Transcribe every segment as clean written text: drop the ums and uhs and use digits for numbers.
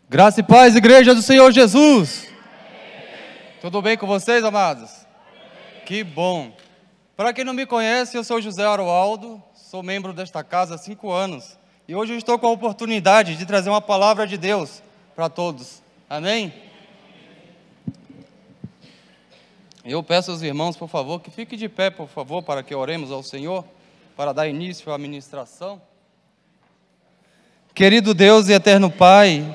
Graça e paz, igreja do Senhor Jesus. Tudo bem com vocês, amados? Que bom. Para quem não me conhece, eu sou José Aroaldo, sou membro desta casa há 5 anos. E hoje eu estou com a oportunidade de trazer uma palavra de Deus para todos. Amém? Eu peço aos irmãos, por favor, que fiquem de pé, por favor, para que oremos ao Senhor, para dar início à ministração. Querido Deus e eterno Pai,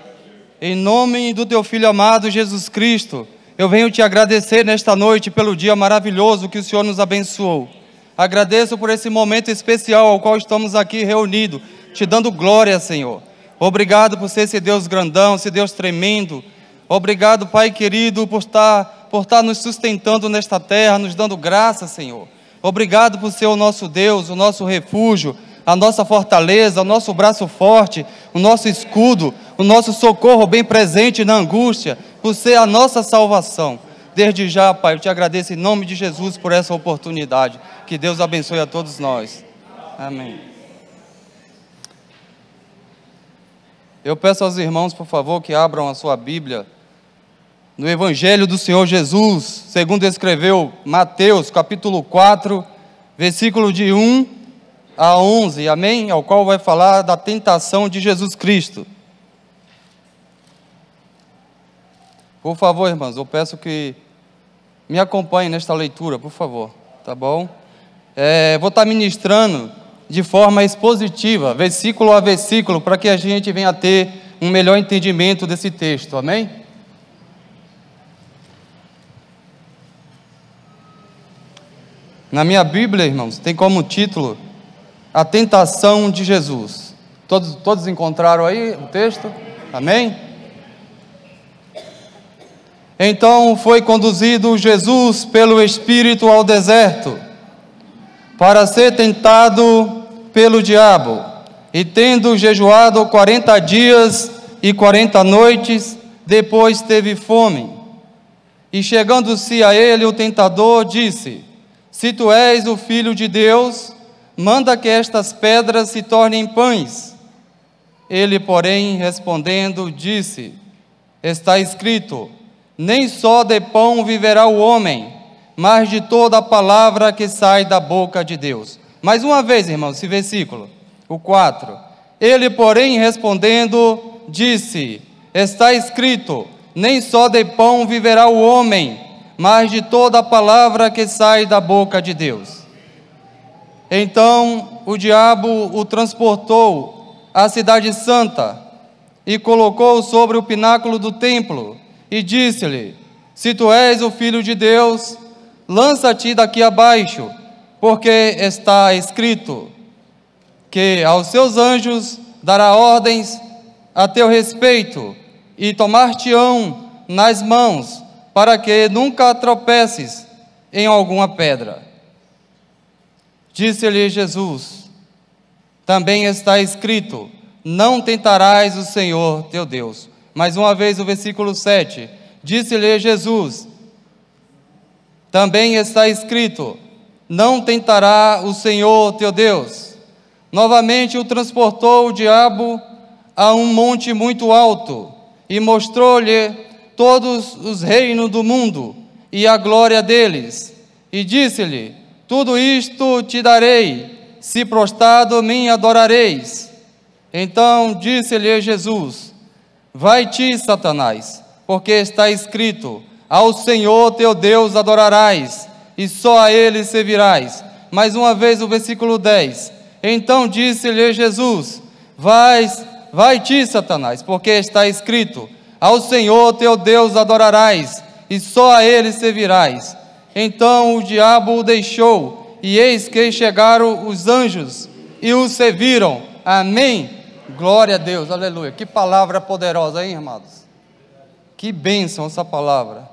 em nome do Teu Filho amado Jesus Cristo, eu venho te agradecer nesta noite pelo dia maravilhoso que o Senhor nos abençoou. Agradeço por esse momento especial ao qual estamos aqui reunidos, te dando glória, Senhor. Obrigado por ser esse Deus grandão, esse Deus tremendo. Obrigado, Pai querido, por estar nos sustentando nesta terra, nos dando graça, Senhor. Obrigado por ser o nosso Deus, o nosso refúgio, a nossa fortaleza, o nosso braço forte, o nosso escudo, o nosso socorro bem presente na angústia, por ser a nossa salvação. Desde já, Pai, eu te agradeço em nome de Jesus por essa oportunidade. Que Deus abençoe a todos nós. Amém. Eu peço aos irmãos, por favor, que abram a sua Bíblia no Evangelho do Senhor Jesus, segundo escreveu Mateus, capítulo 4, versículo de 1 a 11, amém? Ao qual vai falar da tentação de Jesus Cristo. Por favor, irmãos, eu peço que me acompanhem nesta leitura, por favor, tá bom? Vou estar ministrando de forma expositiva, versículo a versículo, para que a gente venha a ter um melhor entendimento desse texto, amém? Na minha Bíblia, irmãos, tem como título A Tentação de Jesus. Todos encontraram aí o texto? Amém? Então foi conduzido Jesus pelo Espírito ao deserto, para ser tentado pelo diabo. E tendo jejuado 40 dias e 40 noites, depois teve fome. E chegando-se a ele, o tentador disse: Se tu és o Filho de Deus, manda que estas pedras se tornem pães. Ele, porém, respondendo, disse: Está escrito: Nem só de pão viverá o homem, mas de toda a palavra que sai da boca de Deus. Mais uma vez, irmãos, esse versículo, o 4. Ele, porém, respondendo, disse: Está escrito: Nem só de pão viverá o homem, mas de toda a palavra que sai da boca de Deus. Então o diabo o transportou à cidade santa e colocou sobre o pináculo do templo e disse-lhe: Se tu és o Filho de Deus, lança-te daqui abaixo, porque está escrito que aos seus anjos dará ordens a teu respeito e tomar-te-ão nas mãos, para que nunca tropeces em alguma pedra. Disse-lhe Jesus: Também está escrito: Não tentarás o Senhor teu Deus. Mais uma vez o versículo 7. Disse-lhe Jesus: Também está escrito: Não tentará o Senhor teu Deus. Novamente o transportou o diabo a um monte muito alto e mostrou-lhe todos os reinos do mundo e a glória deles, e disse-lhe: Tudo isto te darei, se prostrado me adorareis. Então disse-lhe Jesus: Vai-te, Satanás, porque está escrito: Ao Senhor teu Deus adorarás, e só a Ele servirás. Mais uma vez o versículo 10. Então disse-lhe Jesus: Vai-te, Satanás, porque está escrito: Ao Senhor teu Deus adorarás, e só a Ele servirás. Então o diabo o deixou, e eis que chegaram os anjos, e o serviram. Amém? Glória a Deus, aleluia. Que palavra poderosa, hein, irmãos? Que bênção essa palavra.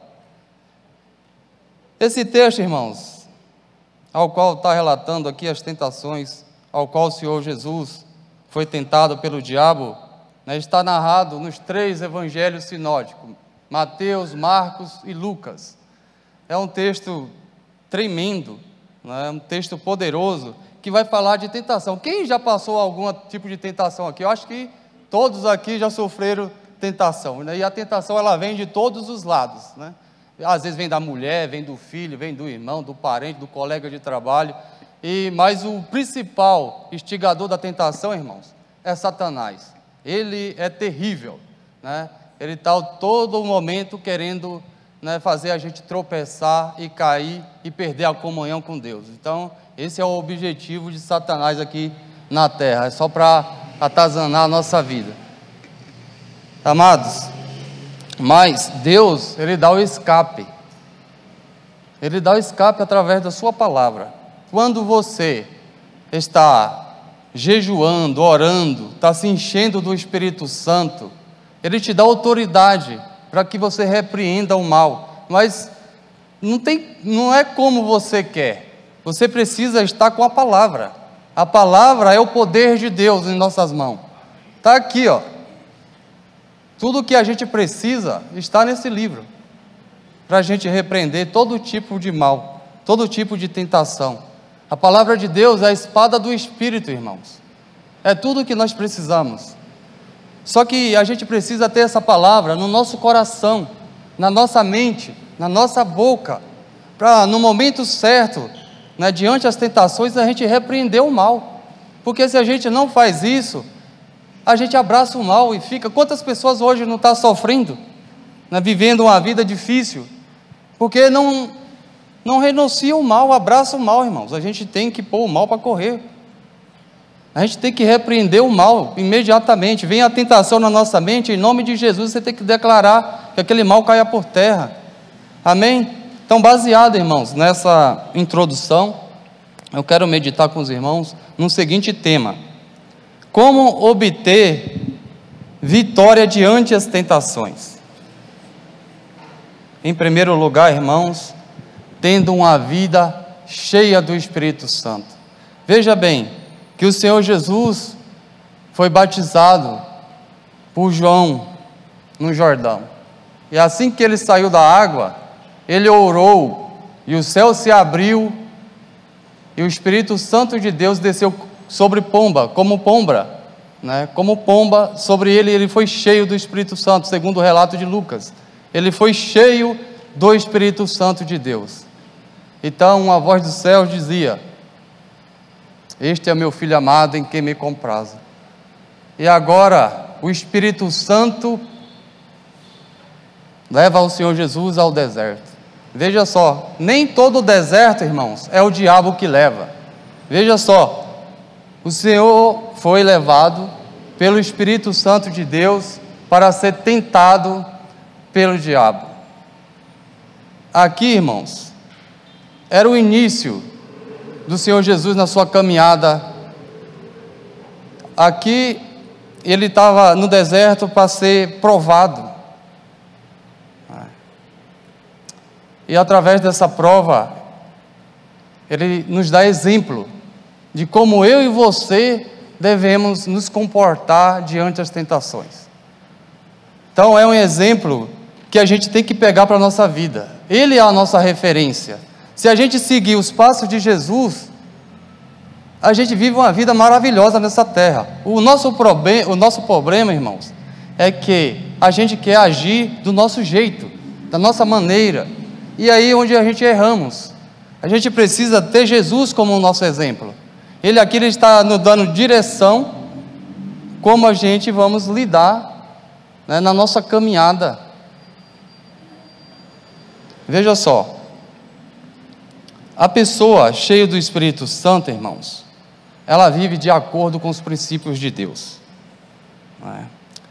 Esse texto, irmãos, ao qual está relatando aqui as tentações, ao qual o Senhor Jesus foi tentado pelo diabo, está narrado nos 3 evangelhos sinóticos, Mateus, Marcos e Lucas. É um texto tremendo, é um texto poderoso, que vai falar de tentação. Quem já passou algum tipo de tentação aqui? Eu acho que todos aqui já sofreram tentação, né? E a tentação, ela vem de todos os lados, né? Às vezes vem da mulher, vem do filho, vem do irmão, do parente, do colega de trabalho, mas o principal instigador da tentação, irmãos, é Satanás. Ele é terrível, né? Ele está todo momento querendo, né, fazer a gente tropeçar e cair e perder a comunhão com Deus. Então, esse é o objetivo de Satanás aqui na terra, é só para atazanar a nossa vida. Amados, mas Deus, Ele dá o escape. Ele dá o escape através da sua palavra. Quando você está jejuando, orando, está se enchendo do Espírito Santo, Ele te dá autoridade para que você repreenda o mal. Mas não é como você quer. Você precisa estar com a palavra. A palavra é o poder de Deus em nossas mãos. Está aqui, ó. Tudo que a gente precisa está nesse livro, para a gente repreender todo tipo de mal, todo tipo de tentação. A palavra de Deus é a espada do Espírito, irmãos. É tudo que nós precisamos. Só que a gente precisa ter essa palavra no nosso coração, na nossa mente, na nossa boca, para no momento certo, né, diante das tentações, a gente repreender o mal. Porque se a gente não faz isso, a gente abraça o mal e fica... Quantas pessoas hoje não estão sofrendo, né, vivendo uma vida difícil, porque não renuncia o mal, abraça o mal, irmãos. A gente tem que pôr o mal para correr. A gente tem que repreender o mal imediatamente. Vem a tentação na nossa mente, em nome de Jesus, você tem que declarar que aquele mal caia por terra. Amém? Então, baseado, irmãos, nessa introdução, eu quero meditar com os irmãos no seguinte tema: como obter vitória diante das tentações? Em primeiro lugar, irmãos, tendo uma vida cheia do Espírito Santo. Veja bem, que o Senhor Jesus foi batizado por João no Jordão. E assim que ele saiu da água, ele orou, e o céu se abriu, e o Espírito Santo de Deus desceu sobre pomba, como pomba, né? Como pomba sobre ele, ele foi cheio do Espírito Santo, segundo o relato de Lucas. Ele foi cheio do Espírito Santo de Deus. Então uma voz do céu dizia: este é meu filho amado em quem me comprazo. E agora o Espírito Santo leva o Senhor Jesus ao deserto. Veja só, nem todo deserto, irmãos, é o diabo que leva. Veja só, o Senhor foi levado pelo Espírito Santo de Deus para ser tentado pelo diabo. Aqui, irmãos, era o início do Senhor Jesus na sua caminhada. Aqui ele estava no deserto para ser provado, e através dessa prova ele nos dá exemplo de como eu e você devemos nos comportar diante das tentações. Então é um exemplo que a gente tem que pegar para a nossa vida. Ele é a nossa referência. Se a gente seguir os passos de Jesus, a gente vive uma vida maravilhosa nessa terra. O nosso problema, irmãos, é que a gente quer agir do nosso jeito, da nossa maneira, e aí onde a gente erramos. A gente precisa ter Jesus como o nosso exemplo. Ele aqui está nos dando direção, como a gente vamos lidar, né, na nossa caminhada. Veja só, a pessoa cheia do Espírito Santo, irmãos, ela vive de acordo com os princípios de Deus.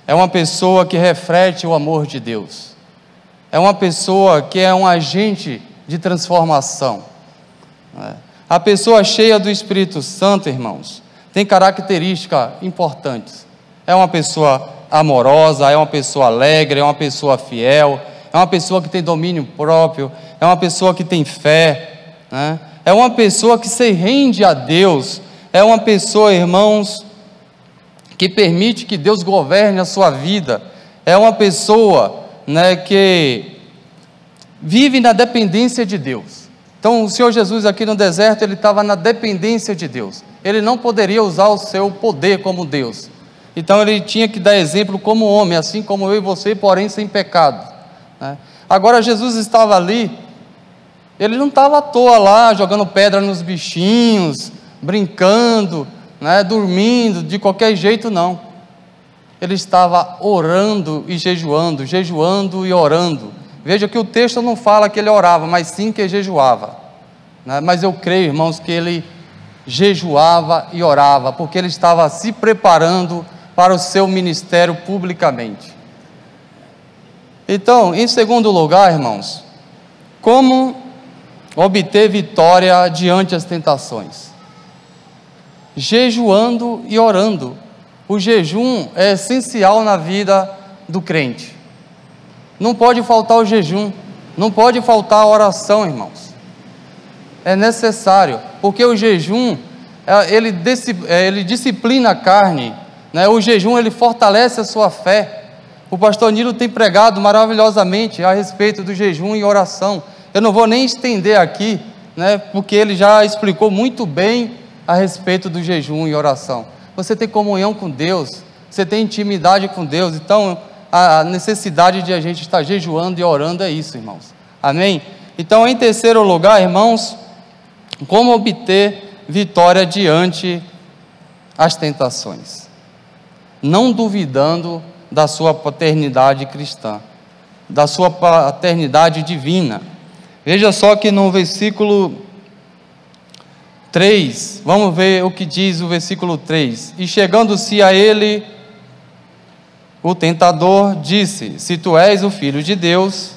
É uma pessoa que reflete o amor de Deus. É uma pessoa que é um agente de transformação. A pessoa cheia do Espírito Santo, irmãos, tem características importantes. É uma pessoa amorosa, é uma pessoa alegre, é uma pessoa fiel, é uma pessoa que tem domínio próprio, é uma pessoa que tem fé, né? É uma pessoa que se rende a Deus, é uma pessoa, irmãos, que permite que Deus governe a sua vida, é uma pessoa, né, que vive na dependência de Deus. Então o Senhor Jesus aqui no deserto, ele estava na dependência de Deus, ele não poderia usar o seu poder como Deus, Então ele tinha que dar exemplo como homem, assim como eu e você, porém sem pecado, né? Agora Jesus estava ali, ele não estava à toa lá, jogando pedra nos bichinhos, brincando, né, dormindo, de qualquer jeito não. Ele estava orando e jejuando, jejuando e orando. Veja que o texto não fala que ele orava, mas sim que jejuava, né? Mas eu creio, irmãos, que ele jejuava e orava, porque ele estava se preparando para o seu ministério publicamente. Então, em segundo lugar, irmãos, como obter vitória diante das tentações? Jejuando e orando. O jejum é essencial na vida do crente. Não pode faltar o jejum, não pode faltar a oração, irmãos. É necessário, porque o jejum, ele disciplina a carne, né? O jejum, ele fortalece a sua fé. O pastor Nilo tem pregado maravilhosamente a respeito do jejum e oração. Eu não vou nem estender aqui, né? Porque ele já explicou muito bem a respeito do jejum e oração. Você tem comunhão com Deus, você tem intimidade com Deus, então a necessidade de a gente estar jejuando e orando é isso, irmãos. Amém? Então, em terceiro lugar, irmãos, como obter vitória diante das tentações? Não duvidando da sua paternidade cristã, da sua paternidade divina. Veja só que no versículo 3, vamos ver o que diz o versículo 3. E chegando-se a ele, o tentador disse: se tu és o Filho de Deus,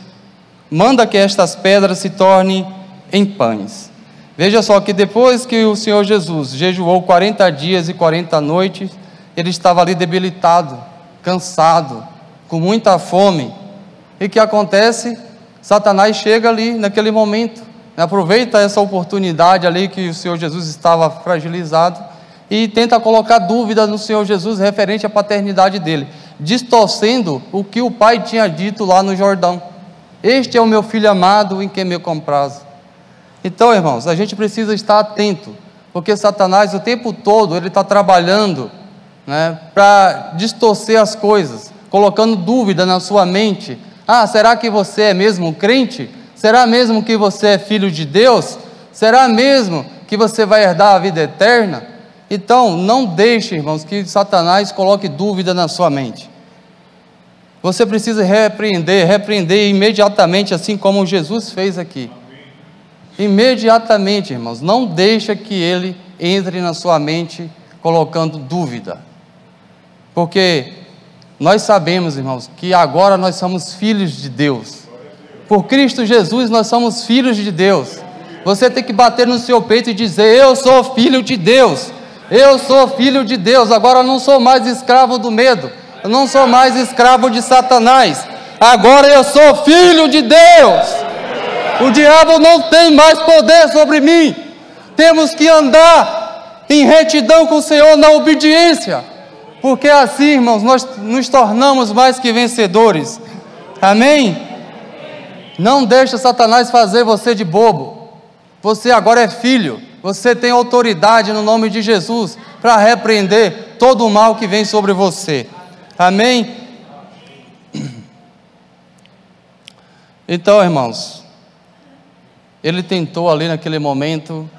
manda que estas pedras se tornem em pães. Veja só que depois que o Senhor Jesus jejuou 40 dias e 40 noites, ele estava ali debilitado, cansado, com muita fome. E o que acontece? Satanás chega ali naquele momento, aproveita essa oportunidade ali que o Senhor Jesus estava fragilizado e tenta colocar dúvida no Senhor Jesus referente à paternidade dele, distorcendo o que o Pai tinha dito lá no Jordão: este é o meu filho amado em quem me comprazo. Então, irmãos, a gente precisa estar atento, porque Satanás o tempo todo ele está trabalhando, né, para distorcer as coisas, colocando dúvida na sua mente. Ah, será que você é mesmo crente? Será mesmo que você é filho de Deus? Será mesmo que você vai herdar a vida eterna? Então, não deixe, irmãos, que Satanás coloque dúvida na sua mente. Você precisa repreender imediatamente, assim como Jesus fez aqui. Imediatamente, irmãos, não deixa que ele entre na sua mente colocando dúvida. Porque nós sabemos, irmãos, que agora nós somos filhos de Deus. Por Cristo Jesus nós somos filhos de Deus. Você tem que bater no seu peito e dizer: eu sou filho de Deus. Eu sou filho de Deus. Agora eu não sou mais escravo do medo. Eu não sou mais escravo de Satanás. Agora eu sou filho de Deus. O diabo não tem mais poder sobre mim. Temos que andar em retidão com o Senhor, na obediência, porque assim, irmãos, nós nos tornamos mais que vencedores. Amém? Não deixe Satanás fazer você de bobo. Você agora é filho. Você tem autoridade no nome de Jesus para repreender todo o mal que vem sobre você. Amém? Então, irmãos, ele tentou ali naquele momento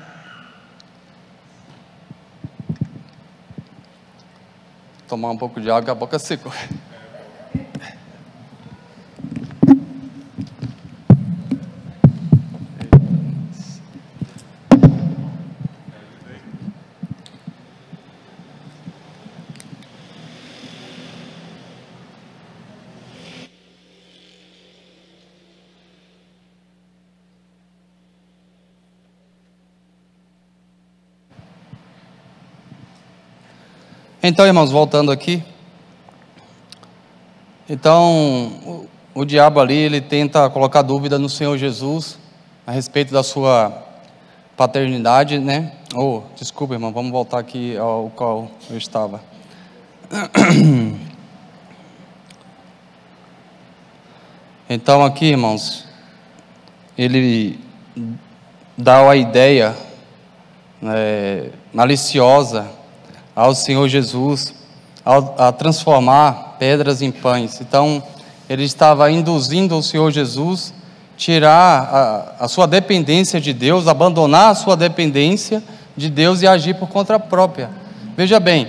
tomar um pouco de água, que a boca secou. Então, irmãos, voltando aqui. Então, o diabo ali, ele tenta colocar dúvida no Senhor Jesus a respeito da sua paternidade, né? Desculpa, irmão, vamos voltar aqui ao qual eu estava. Então, aqui, irmãos, ele dá a ideia maliciosa ao Senhor Jesus a transformar pedras em pães. Então, ele estava induzindo o Senhor Jesus tirar a sua dependência de Deus, abandonar a sua dependência de Deus e agir por conta própria. Veja bem,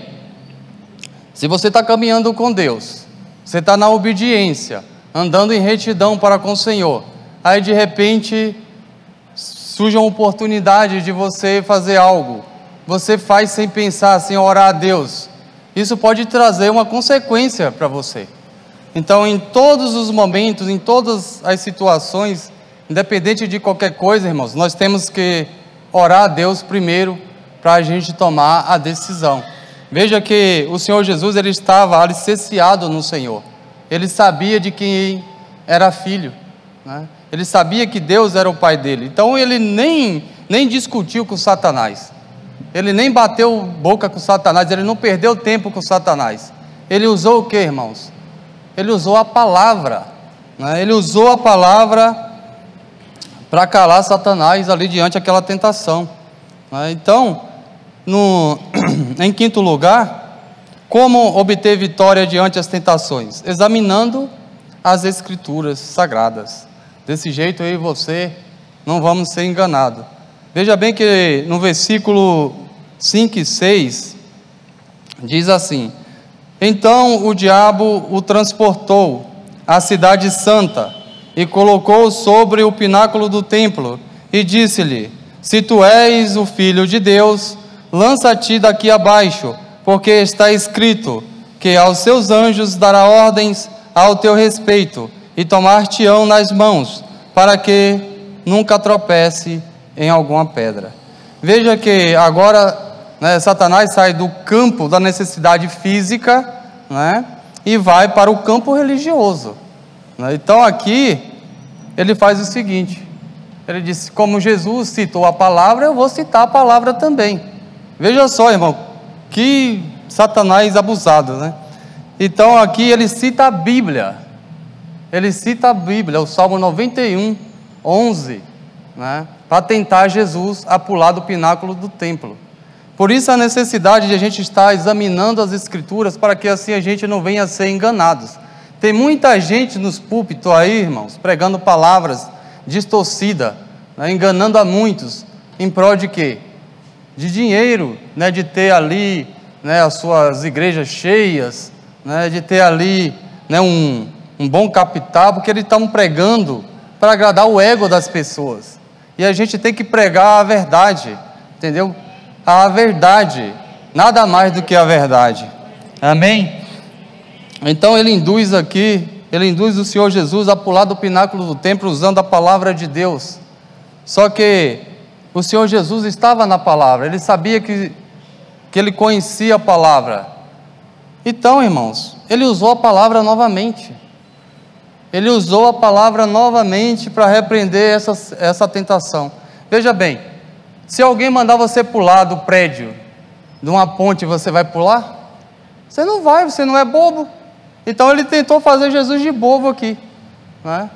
se você está caminhando com Deus, você está na obediência, andando em retidão para com o Senhor, aí de repente surge uma oportunidade de você fazer algo, você faz sem pensar, sem orar a Deus, isso pode trazer uma consequência para você. Então, em todos os momentos, em todas as situações, independente de qualquer coisa, irmãos, nós temos que orar a Deus primeiro para a gente tomar a decisão. Veja que o Senhor Jesus, ele estava alicerciado no Senhor. Ele sabia de quem era filho, né? Ele sabia que Deus era o pai dele. Então, ele nem discutiu com Satanás. Ele nem bateu boca com Satanás. Ele não perdeu tempo com Satanás. Ele usou o que, irmãos? Ele usou a palavra, né? Ele usou a palavra para calar Satanás ali diante daquela tentação, né? Então, em quinto lugar, como obter vitória diante das tentações? Examinando as Escrituras Sagradas. Desse jeito eu e você não vamos ser enganados. Veja bem que no versículo 5 e 6, diz assim: então o diabo o transportou à cidade santa e colocou sobre o pináculo do templo e disse-lhe: se tu és o filho de Deus, lança-te daqui abaixo, porque está escrito que aos seus anjos dará ordens ao teu respeito e tomar-te-ão nas mãos, para que nunca tropece em alguma pedra. Veja que agora, né, Satanás sai do campo da necessidade física, né, e vai para o campo religioso, né? Então aqui ele faz o seguinte, ele disse: como Jesus citou a palavra, eu vou citar a palavra também. Veja só, irmão, que Satanás abusado, né? Então aqui ele cita a Bíblia, o Salmo 91, 11, né, para tentar Jesus a pular do pináculo do templo. Por isso a necessidade de a gente estar examinando as Escrituras, para que assim a gente não venha a ser enganados. Tem muita gente nos púlpitos aí, irmãos, pregando palavras distorcidas, né, enganando a muitos, em prol de quê? De dinheiro, né, de ter ali, né, as suas igrejas cheias, né, de ter ali, né, um bom capital, porque eles estão pregando para agradar o ego das pessoas. E a gente tem que pregar a verdade, entendeu? A verdade, nada mais do que a verdade. Amém? Então ele induz o Senhor Jesus a pular do pináculo do templo usando a palavra de Deus. Só que o Senhor Jesus estava na palavra, ele sabia que ele conhecia a palavra. Então, irmãos, ele usou a palavra novamente. Ele usou a palavra novamente para repreender essa tentação. Veja bem, se alguém mandar você pular do prédio, de uma ponte, você vai pular? Você não vai, você não é bobo. Então ele tentou fazer Jesus de bobo aqui, né?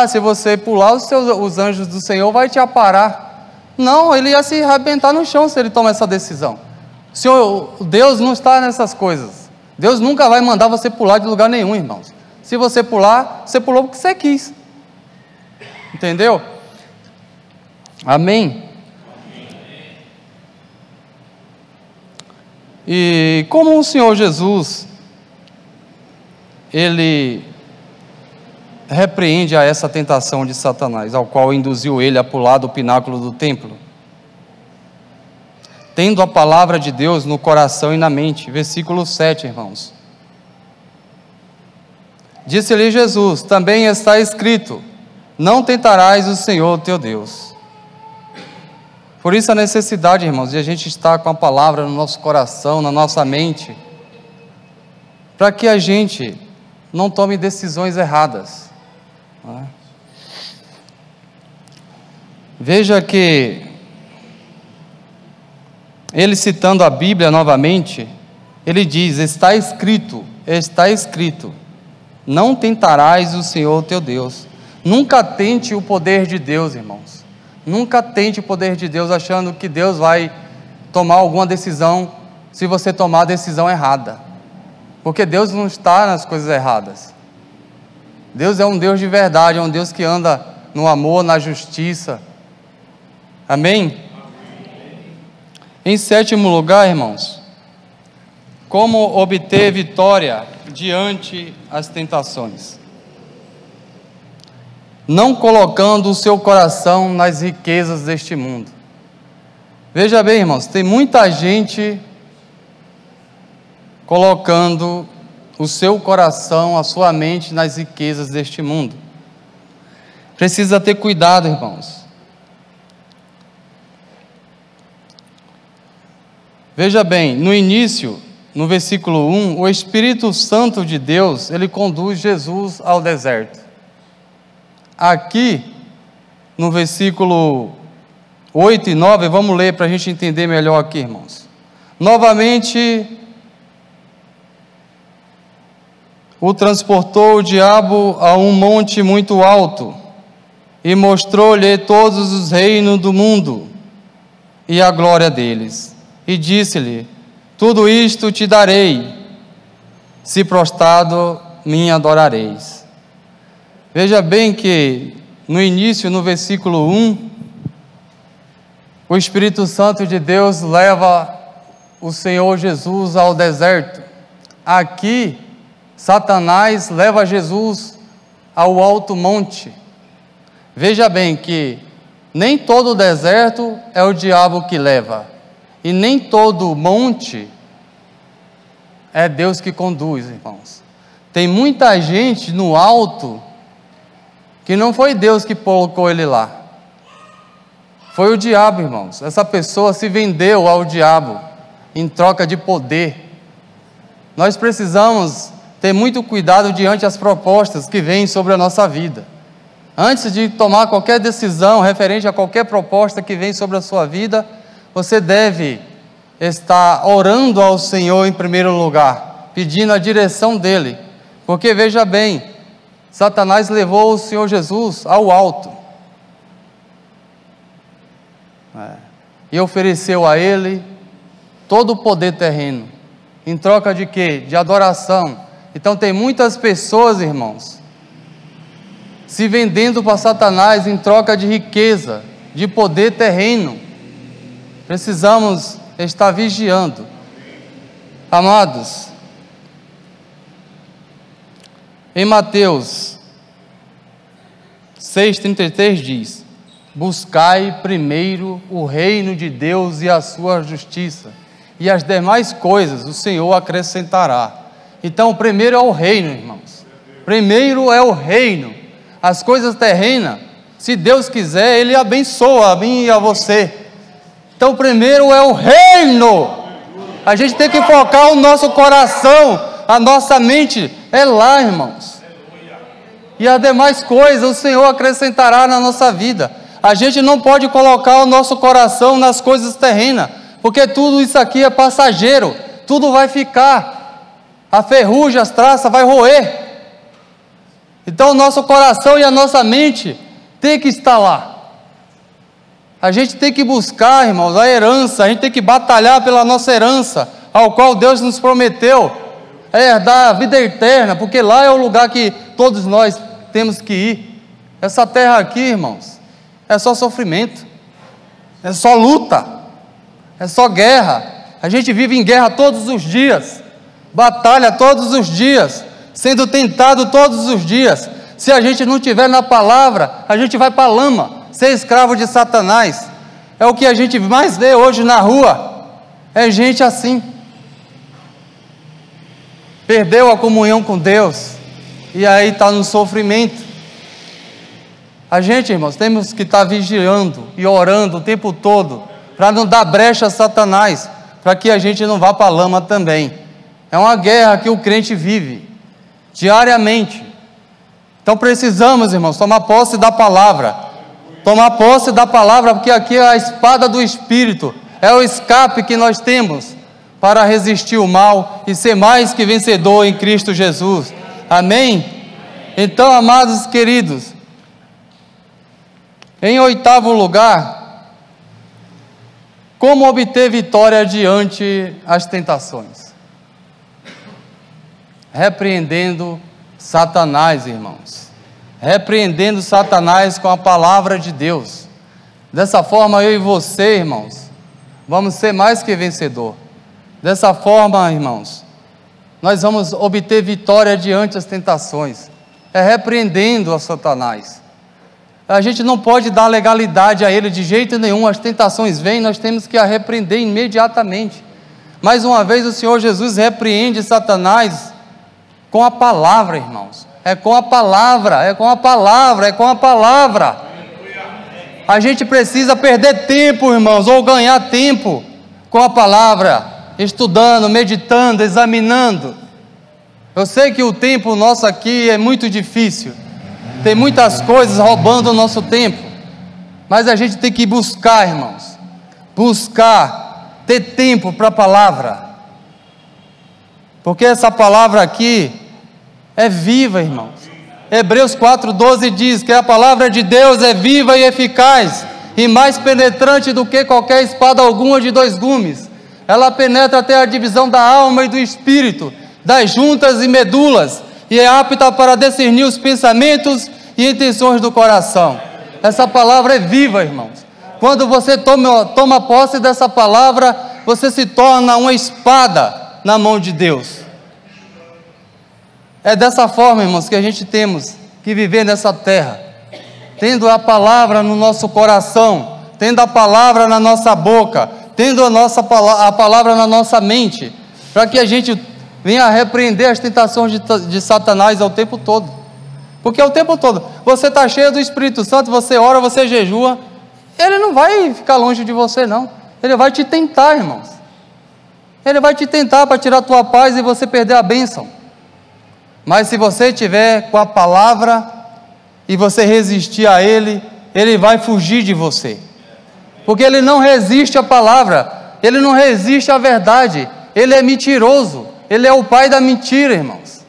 Se você pular, os anjos do Senhor vão te aparar. Não, ele ia se arrebentar no chão se ele tomar essa decisão. Deus não está nessas coisas. Deus nunca vai mandar você pular de lugar nenhum, irmãos. Se você pular, você pulou porque você quis. Entendeu? Amém? E como o Senhor Jesus, ele repreende a essa tentação de Satanás, ao qual induziu ele a pular do pináculo do templo? Tendo a palavra de Deus no coração e na mente. Versículo 7, irmãos. Disse-lhe Jesus: também está escrito: não tentarás o Senhor teu Deus. Por isso a necessidade, irmãos, de a gente estar com a palavra no nosso coração, na nossa mente, para que a gente não tome decisões erradas. Veja que ele, citando a Bíblia novamente, ele diz: está escrito, não tentarás o Senhor teu Deus. Nunca tente o poder de Deus, irmãos. Nunca tente o poder de Deus achando que Deus vai tomar alguma decisão se você tomar a decisão errada. Porque Deus não está nas coisas erradas. Deus é um Deus de verdade, é um Deus que anda no amor, na justiça. Amém? Em sétimo lugar, irmãos, como obter vitória diante as tentações? Não colocando o seu coração nas riquezas deste mundo. Veja bem, irmãos, tem muita gente colocando o seu coração, a sua mente nas riquezas deste mundo. Precisa ter cuidado, irmãos. Veja bem, no início, no versículo 1, o Espírito Santo de Deus, ele conduz Jesus ao deserto. Aqui, no versículo 8 e 9, vamos ler para a gente entender melhor aqui, irmãos. Novamente, o transportou o diabo a um monte muito alto, e mostrou-lhe todos os reinos do mundo, e a glória deles. E disse-lhe: tudo isto te darei, se prostrado me adorareis. Veja bem que, no início, no versículo 1, o Espírito Santo de Deus leva o Senhor Jesus ao deserto. Aqui, Satanás leva Jesus ao alto monte. Veja bem que nem todo deserto é o diabo que leva, e nem todo monte é Deus que conduz, irmãos. Tem muita gente no alto que não foi Deus que colocou ele lá. Foi o diabo, irmãos. Essa pessoa se vendeu ao diabo em troca de poder. Nós precisamos ter muito cuidado diante das propostas que vêm sobre a nossa vida. Antes de tomar qualquer decisão referente a qualquer proposta que vem sobre a sua vida, você deve estar orando ao Senhor em primeiro lugar, pedindo a direção dEle. Porque veja bem, Satanás levou o Senhor Jesus ao alto. E ofereceu a Ele todo o poder terreno. Em troca de quê? De adoração. Então tem muitas pessoas, irmãos, se vendendo para Satanás em troca de riqueza, de poder terreno. Precisamos estar vigiando. Amados, em Mateus 6,33 diz: buscai primeiro o reino de Deus e a sua justiça, e as demais coisas o Senhor acrescentará. Então, primeiro é o reino, irmãos. Primeiro é o reino. As coisas terrenas, se Deus quiser, Ele abençoa a mim e a você. Então, primeiro é o reino. A gente tem que focar o nosso coração, a nossa mente é lá, irmãos. E as demais coisas o Senhor acrescentará na nossa vida. A gente não pode colocar o nosso coração nas coisas terrenas, porque tudo isso aqui é passageiro, tudo vai ficar. A ferrugem, as traças vai roer. Então o nosso coração e a nossa mente tem que estar lá. A gente tem que buscar, irmãos, a herança, a gente tem que batalhar pela nossa herança, ao qual Deus nos prometeu, herdar a vida eterna, porque lá é o lugar que todos nós temos que ir. Essa terra aqui, irmãos, é só sofrimento, é só luta, é só guerra. A gente vive em guerra todos os dias, batalha todos os dias, sendo tentado todos os dias. Se a gente não estiver na palavra, a gente vai para a lama, ser escravo de Satanás. É o que a gente mais vê hoje na rua, é gente assim, perdeu a comunhão com Deus, e aí está no sofrimento. A gente, irmãos, temos que estar vigiando e orando o tempo todo, para não dar brecha a Satanás, para que a gente não vá para a lama também. É uma guerra que o crente vive, diariamente. Então precisamos, irmãos, tomar posse da palavra, porque aqui é a espada do Espírito, é o escape que nós temos, para resistir o mal, e ser mais que vencedor em Cristo Jesus, amém? Então, amados queridos, em oitavo lugar, como obter vitória diante as tentações? repreendendo Satanás, irmãos. Repreendendo Satanás com a palavra de Deus. Dessa forma, eu e você, irmãos, vamos ser mais que vencedor. Dessa forma, irmãos, nós vamos obter vitória diante das tentações. É repreendendo a Satanás. A gente não pode dar legalidade a ele de jeito nenhum. As tentações vêm, nós temos que a repreender imediatamente. Mais uma vez, o Senhor Jesus repreende Satanás com a palavra, irmãos. É com a palavra, é com a palavra, é com a palavra. A gente precisa perder tempo, irmãos, ou ganhar tempo com a palavra, estudando, meditando, examinando. Eu sei que o tempo nosso aqui é muito difícil, tem muitas coisas roubando o nosso tempo, mas a gente tem que buscar, irmãos, buscar ter tempo para a palavra, porque essa palavra aqui é viva, irmãos. Hebreus 4,12 diz que a palavra de Deus é viva e eficaz, e mais penetrante do que qualquer espada alguma de 2 gumes. Ela penetra até a divisão da alma e do espírito, das juntas e medulas, e é apta para discernir os pensamentos e intenções do coração. Essa palavra é viva, irmãos. Quando você toma posse dessa palavra, você se torna uma espada na mão de Deus. É dessa forma, irmãos, que a gente temos que viver nessa terra, tendo a palavra no nosso coração, tendo a palavra na nossa boca, tendo a palavra na nossa mente, para que a gente venha a repreender as tentações de Satanás ao tempo todo. Porque o tempo todo, você está cheio do Espírito Santo, você ora, você jejua, ele não vai ficar longe de você, não. Ele vai te tentar, irmãos. Ele vai te tentar para tirar a tua paz e você perder a bênção. Mas se você tiver com a palavra e você resistir a ele, ele vai fugir de você. Porque ele não resiste à palavra, ele não resiste à verdade, ele é mentiroso, ele é o pai da mentira, irmãos.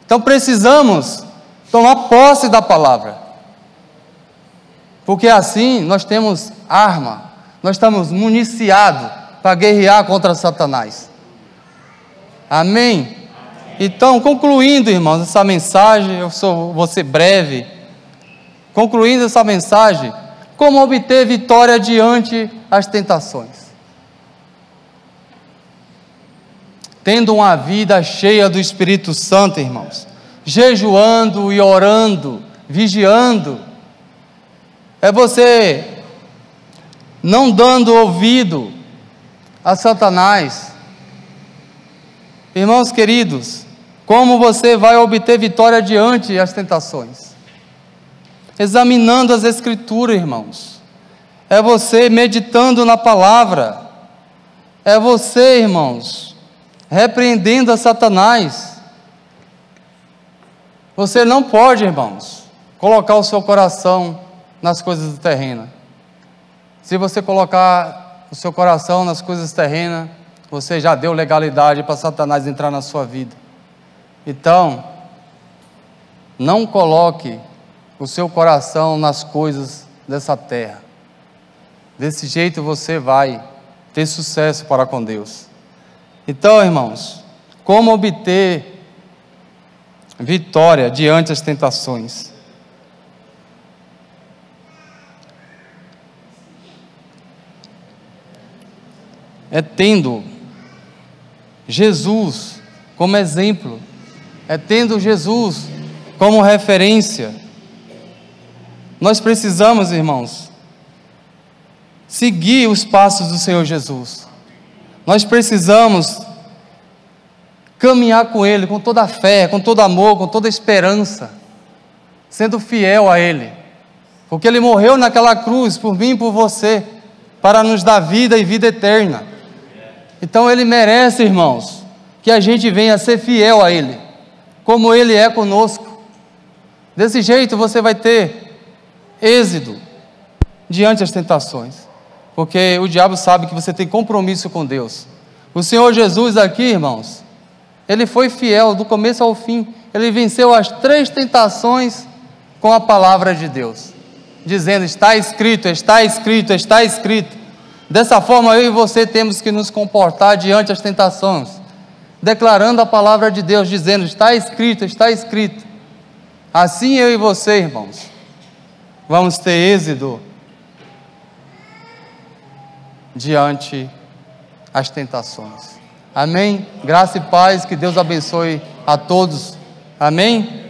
Então precisamos tomar posse da palavra, porque assim nós temos arma, nós estamos municiados para guerrear contra Satanás. Amém? Então, concluindo, irmãos, essa mensagem, vou ser breve. Concluindo essa mensagem, como obter vitória diante das tentações? Tendo uma vida cheia do Espírito Santo, irmãos, jejuando e orando, vigiando. É você não dando ouvido a Satanás. Irmãos queridos, como você vai obter vitória diante das tentações? Examinando as Escrituras, irmãos. É você meditando na palavra. É você, irmãos, repreendendo a Satanás. Você não pode, irmãos, colocar o seu coração nas coisas terrenas. Se você colocar o seu coração nas coisas terrenas, você já deu legalidade para Satanás entrar na sua vida. Então, não coloque o seu coração nas coisas dessa terra. Desse jeito você vai ter sucesso para com Deus. Então, irmãos, como obter vitória diante das tentações? É tendo Jesus como exemplo, é tendo Jesus como referência. Nós precisamos, irmãos, seguir os passos do Senhor Jesus. Nós precisamos caminhar com Ele, com toda a fé, com todo amor, com toda a esperança, sendo fiel a Ele, porque Ele morreu naquela cruz por mim e por você, para nos dar vida e vida eterna. Então Ele merece, irmãos, que a gente venha a ser fiel a Ele, como Ele é conosco. Desse jeito você vai ter êxito diante das tentações, porque o diabo sabe que você tem compromisso com Deus. O Senhor Jesus aqui, irmãos, Ele foi fiel do começo ao fim. Ele venceu as 3 tentações com a palavra de Deus, dizendo: está escrito, está escrito, está escrito. Dessa forma eu e você temos que nos comportar diante das tentações. declarando a palavra de Deus, dizendo: está escrito, está escrito. Assim eu e você, irmãos, vamos ter êxito diante as tentações. Amém? Graça e paz, que Deus abençoe a todos. Amém?